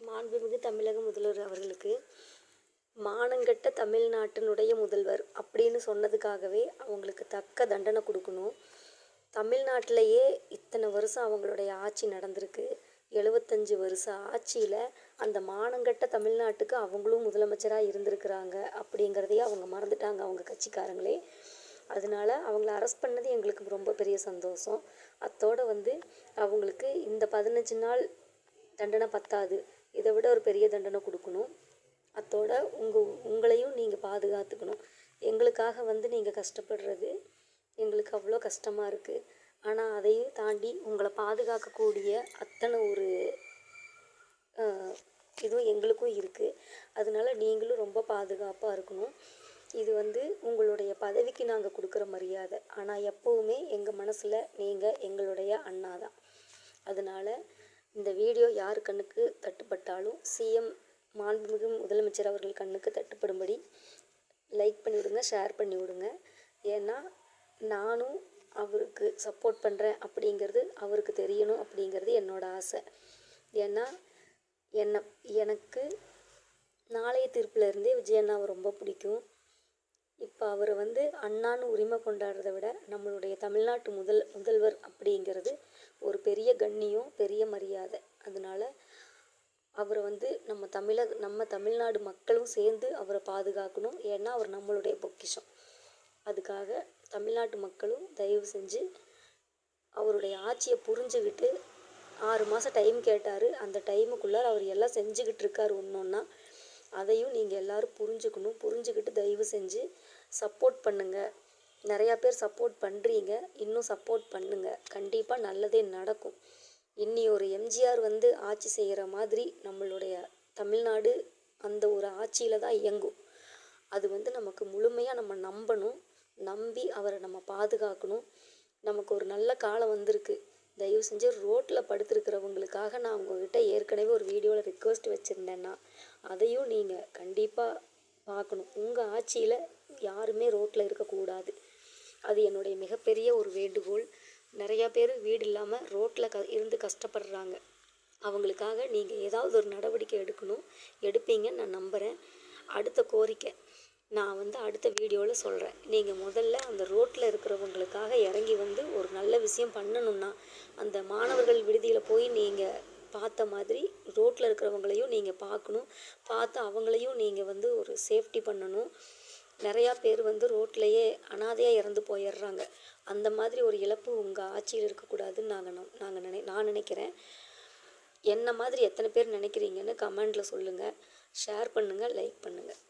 மாண்புமிகு தமிழக முதல்வர் அவர்களுக்கு மானங்கெட்ட தமிழ்நாட்டினுடைய முதல்வர் அப்படின்னு சொன்னதுக்காகவே அவங்களுக்கு தக்க தண்டனை கொடுக்கணும். தமிழ்நாட்டிலேயே இத்தனை வருஷம் அவங்களுடைய ஆட்சி நடந்திருக்கு. 75 வருஷ ஆட்சியில் அந்த மானங்கெட்ட தமிழ்நாட்டுக்கு அவங்களும் முதலமைச்சராக இருந்திருக்கிறாங்க அப்படிங்கிறதையே அவங்க மறந்துட்டாங்க, அவங்க கட்சிக்காரங்களே. அதனால அவங்கள அரெஸ்ட் பண்ணது எங்களுக்கு ரொம்ப பெரிய சந்தோஷம். அத்தோடு அவங்களுக்கு இந்த 15 நாள் தண்டனை பத்தாது, இதை விட ஒரு பெரிய தண்டனை கொடுக்கணும். அத்தோட உங்களையும் நீங்கள் பாதுகாத்துக்கணும். எங்களுக்காக நீங்கள் கஷ்டப்படுறது எங்களுக்கு அவ்வளோ கஷ்டமாக இருக்குது. ஆனால் அதையும் தாண்டி உங்களை பாதுகாக்கக்கூடிய அத்தனை ஒரு இதுவும் எங்களுக்கும் இருக்குது. அதனால நீங்களும் ரொம்ப பாதுகாப்பாக இருக்கணும். இது உங்களுடைய பதவிக்கு நாங்கள் கொடுக்குற மரியாதை. ஆனால் எப்போவுமே எங்கள் மனசில் நீங்கள் எங்களுடைய அண்ணா தான். அதனால் இந்த வீடியோ யார் கண்ணுக்கு தட்டுப்பட்டாலும் சிஎம் மாண்புமிகு முதலமைச்சர் அவர்கள் கண்ணுக்கு தட்டுப்படும்படி லைக் பண்ணிவிடுங்க, ஷேர் பண்ணி விடுங்க. ஏன்னா நானும் அவருக்கு சப்போர்ட் பண்ணுறேன் அப்படிங்கிறது அவருக்கு தெரியணும் அப்படிங்கிறது என்னோடய ஆசை. ஏன்னா எனக்கு நாளைய தீர்ப்பிலேருந்தே விஜய் அண்ணாவை ரொம்ப பிடிக்கும். இப்போ அவரை அண்ணான்னு உரிமை கொண்டாடுறதை விட நம்மளுடைய தமிழ்நாட்டு முதல்வர் அப்படிங்கிறது ஒரு பெரிய கண்ணியம், பெரிய மரியாதை. அதனால் அவரை நம்ம தமிழ்நாடு மக்களும் சேர்ந்து அவரை பாதுகாக்கணும். ஏன்னா அவர் நம்மளுடைய பொக்கிஷம். அதுக்காக தமிழ்நாட்டு மக்களும் தயவு செஞ்சு அவருடைய ஆட்சியை புரிஞ்சுக்கிட்டு 6 மாதம் டைம் கேட்டார். அந்த டைமுக்குள்ளார அவர் எல்லாம் செஞ்சுக்கிட்டு இருக்கார் ஒன்றா. அதையும் நீங்கள் எல்லோரும் புரிஞ்சுக்கணும். புரிஞ்சுக்கிட்டு தயவு செஞ்சு சப்போர்ட் பண்ணுங்கள். நிறையா பேர் சப்போர்ட் பண்ணுறீங்க, இன்னும் சப்போர்ட் பண்ணுங்கள். கண்டிப்பாக நல்லதே நடக்கும். இன்னி ஒரு எம்ஜிஆர் ஆட்சி செய்கிற மாதிரி நம்மளுடைய தமிழ்நாடு அந்த ஒரு ஆட்சியில் தான் இயங்கும். அது நமக்கு முழுமையாக நம்ம நம்பணும். நம்பி அவரை நம்ம பாதுகாக்கணும். நமக்கு ஒரு நல்ல காலம் வந்திருக்கு. தயவு செஞ்சு ரோட்டில் படுத்துருக்கிறவங்களுக்காக நான் உங்கள்கிட்ட ஏற்கனவே ஒரு வீடியோவில் ரிக்வெஸ்ட் வச்சுருந்தேன்னா அதையும் நீங்கள் கண்டிப்பாக பார்க்கணும். உங்கள் ஆட்சியில் யாருமே ரோட்டில் இருக்கக்கூடாது. அது என்னுடைய மிகப்பெரிய ஒரு வேண்டுகோள். நிறையா பேர் வீடு இல்லாமல் ரோட்டில் இருந்து கஷ்டப்படுறாங்க. அவங்களுக்காக நீங்கள் ஏதாவது ஒரு நடவடிக்கை எடுப்பீங்கன்னு நான் நம்புகிறேன். அடுத்த கோரிக்கை நான் அடுத்த வீடியோவில் சொல்கிறேன். நீங்கள் முதல்ல அந்த ரோட்டில் இருக்கிறவங்களுக்காக இறங்கி ஒரு நல்ல விஷயம் பண்ணணுன்னா அந்த மாணவர்கள் விடுதியில் போய் நீங்கள் பார்த்த மாதிரி ரோட்டில் இருக்கிறவங்களையும் நீங்கள் பார்க்கணும். பார்த்து அவங்களையும் நீங்கள் ஒரு சேஃப்டி பண்ணணும். நிறையா பேர் ரோட்லேயே அனாதையாக இறந்து போயிடுறாங்க. அந்த மாதிரி ஒரு இழப்பு உங்கள் ஆட்சியில் இருக்கக்கூடாதுன்னு நான் நினைக்கிறேன். என்ன மாதிரி எத்தனை பேர் நினைக்கிறீங்கன்னு கமெண்டில் சொல்லுங்கள். ஷேர் பண்ணுங்கள், லைக் பண்ணுங்கள்.